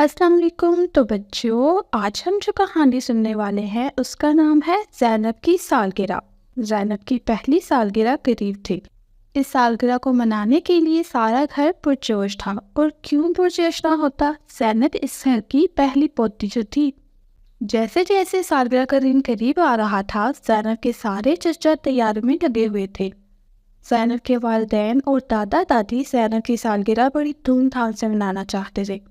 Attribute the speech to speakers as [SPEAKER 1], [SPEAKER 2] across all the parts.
[SPEAKER 1] अस्सलाम वालेकुम। तो बच्चों, आज हम जो कहानी सुनने वाले हैं उसका नाम है ज़ैनब की सालगिरह। ज़ैनब की पहली सालगिरह करीब थी। इस सालगिरह को मनाने के लिए सारा घर पुरजोश था। और क्यों पुरजोश ना होता, ज़ैनब इस घर की पहली पोती जो थी। जैसे जैसे सालगिरह का दिन करीब आ रहा था, ज़ैनब के सारे चचा तैयारी में लगे हुए थे। ज़ैनब के वालिदैन और दादा दादी ज़ैनब की सालगिरह बड़ी धूमधाम से मनाना चाहते थे।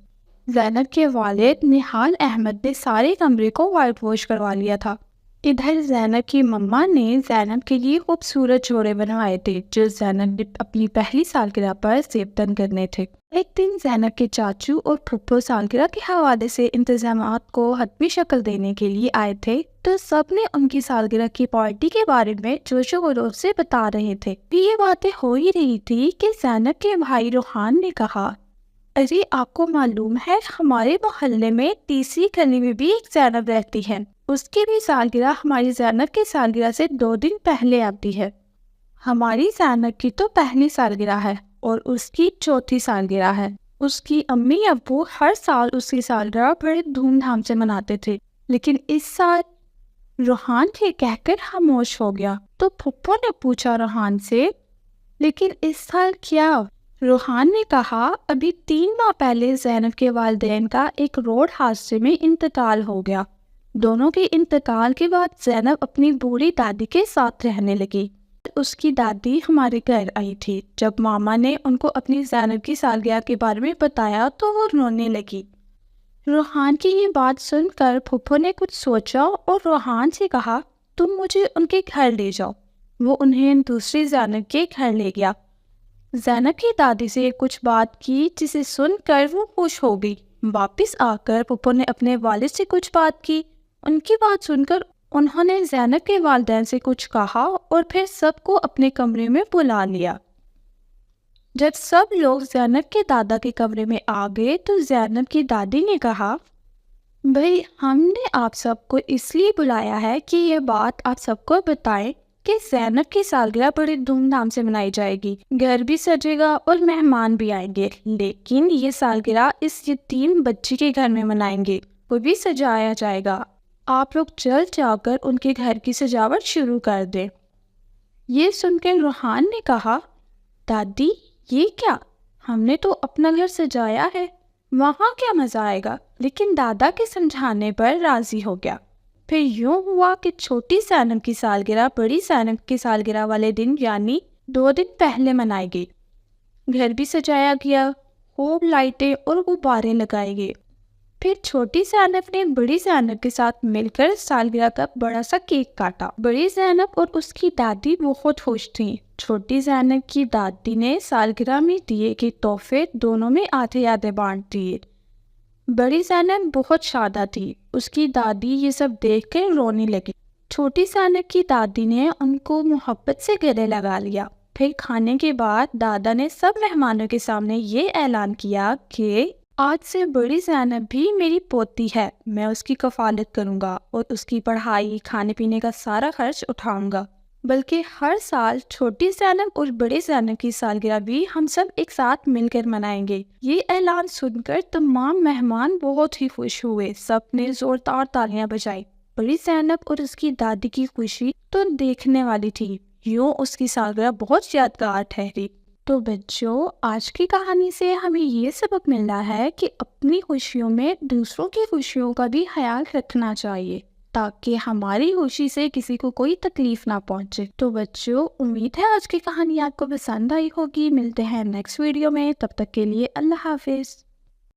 [SPEAKER 1] ज़ैनब के वालिद निहाल अहमद ने सारे कमरे को वाइट वॉश करवा लिया था। इधर ज़ैनब की मम्मा ने ज़ैनब के लिए खूबसूरत जोड़े बनवाए थे जो ज़ैनब ने अपनी पहली सालगिरह पर ज़ेबतन करने थे। एक दिन ज़ैनब के चाचू और फुप्पो सालगिरह के हवाले से इंतजामात को हतमी शक्ल देने के लिए आए थे, तो सब ने उनकी सालगिरह की पार्टी के बारे में जोशो खरोश से बता रहे थे। ये बातें हो ही रही थी कि ज़ैनब के भाई रोहान ने कहा, अरे आपको मालूम है, हमारे मोहल्ले में तीसरी गली में भी एक ज़ैनब रहती है। उसकी भी सालगिरह हमारी ज़ैनब की सालगिरह से 2 दिन पहले आती है। हमारी ज़ैनब की तो पहली सालगिरह है और उसकी चौथी सालगिरह है। उसकी अम्मी अब्बू हर साल उसकी सालगिरह बड़े धूमधाम से मनाते थे, लेकिन इस साल रोहान ये कहकर खामोश हो गया। तो फुप्पो ने पूछा रोहान से, लेकिन इस साल क्या? रोहान ने कहा, अभी 3 माह पहले ज़ैनब के वालिदैन का एक रोड हादसे में इंतकाल हो गया। दोनों के इंतकाल के बाद ज़ैनब अपनी बूढ़ी दादी के साथ रहने लगी। उसकी दादी हमारे घर आई थी। जब मामा ने उनको अपनी ज़ैनब की सालगिरह के बारे में बताया तो वो रोने लगी। रोहान की ये बात सुनकर फुप्पो ने कुछ सोचा और रोहान से कहा, तुम मुझे उनके घर ले जाओ। वो उन्हें दूसरी ज़ैनब के घर ले गया। ज़ैनब की दादी से कुछ बात की जिसे सुनकर वो खुश हो गई। वापस आकर फुप्पो ने अपने वालिद से कुछ बात की। उनकी बात सुनकर उन्होंने ज़ैनब के वालिदैन से कुछ कहा और फिर सबको अपने कमरे में बुला लिया। जब सब लोग ज़ैनब के दादा के कमरे में आ गए तो ज़ैनब की दादी ने कहा, भाई हमने आप सबको इसलिए बुलाया है कि ये बात आप सबको बताएं कि ज़ैनब की सालगिरह बड़ी धूमधाम से मनाई जाएगी। घर भी सजेगा और मेहमान भी आएंगे, लेकिन ये सालगिरह इस यतीम बच्ची के घर में मनाएंगे। वो भी सजाया जाएगा। आप लोग जल्द जाकर उनके घर की सजावट शुरू कर दें। ये सुनकर रोहान ने कहा, दादी ये क्या? हमने तो अपना घर सजाया है, वहाँ क्या मज़ा आएगा? लेकिन दादा के समझाने पर राज़ी हो गया। फिर यूँ हुआ कि छोटी ज़ैनब की सालगिरह बड़ी ज़ैनब की सालगिरह वाले दिन यानी 2 दिन पहले मनाई गई। घर भी सजाया गया, खूब लाइटें और गुब्बारे लगाए गए। फिर छोटी ज़ैनब ने बड़ी ज़ैनब के साथ मिलकर सालगिरह का बड़ा सा केक काटा। बड़ी ज़ैनब और उसकी दादी बहुत खुश थीं। छोटी ज़ैनब की दादी ने सालगिरह में दिए के तोहफे दोनों में आधे आधे बांट दिए। बड़ी ज़ैनब बहुत शादा थी। उसकी दादी ये सब देखकर रोने लगी। छोटी ज़ैनब की दादी ने उनको मोहब्बत से गले लगा लिया। फिर खाने के बाद दादा ने सब मेहमानों के सामने ये ऐलान किया कि आज से बड़ी ज़ैनब भी मेरी पोती है। मैं उसकी कफालत करूँगा और उसकी पढ़ाई खाने पीने का सारा खर्च उठाऊँगा। बल्कि हर साल छोटी ज़ैनब और बड़ी ज़ैनब की सालगिरह भी हम सब एक साथ मिलकर मनाएंगे। ये ऐलान सुनकर तमाम मेहमान बहुत ही खुश हुए। सब ने ज़ोरदार तालियां बजाई। बड़ी ज़ैनब और उसकी दादी की खुशी तो देखने वाली थी। यूँ उसकी सालगिरह बहुत यादगार ठहरी। तो बच्चों, आज की कहानी से हमें ये सबक मिलना है कि अपनी खुशियों में दूसरों की खुशियों का भी ख्याल रखना चाहिए ताकि हमारी खुशी से किसी को कोई तकलीफ ना पहुंचे। तो बच्चों, उम्मीद है आज की कहानी आपको पसंद आई होगी। मिलते हैं नेक्स्ट वीडियो में, तब तक के लिए अल्लाह हाफिज़।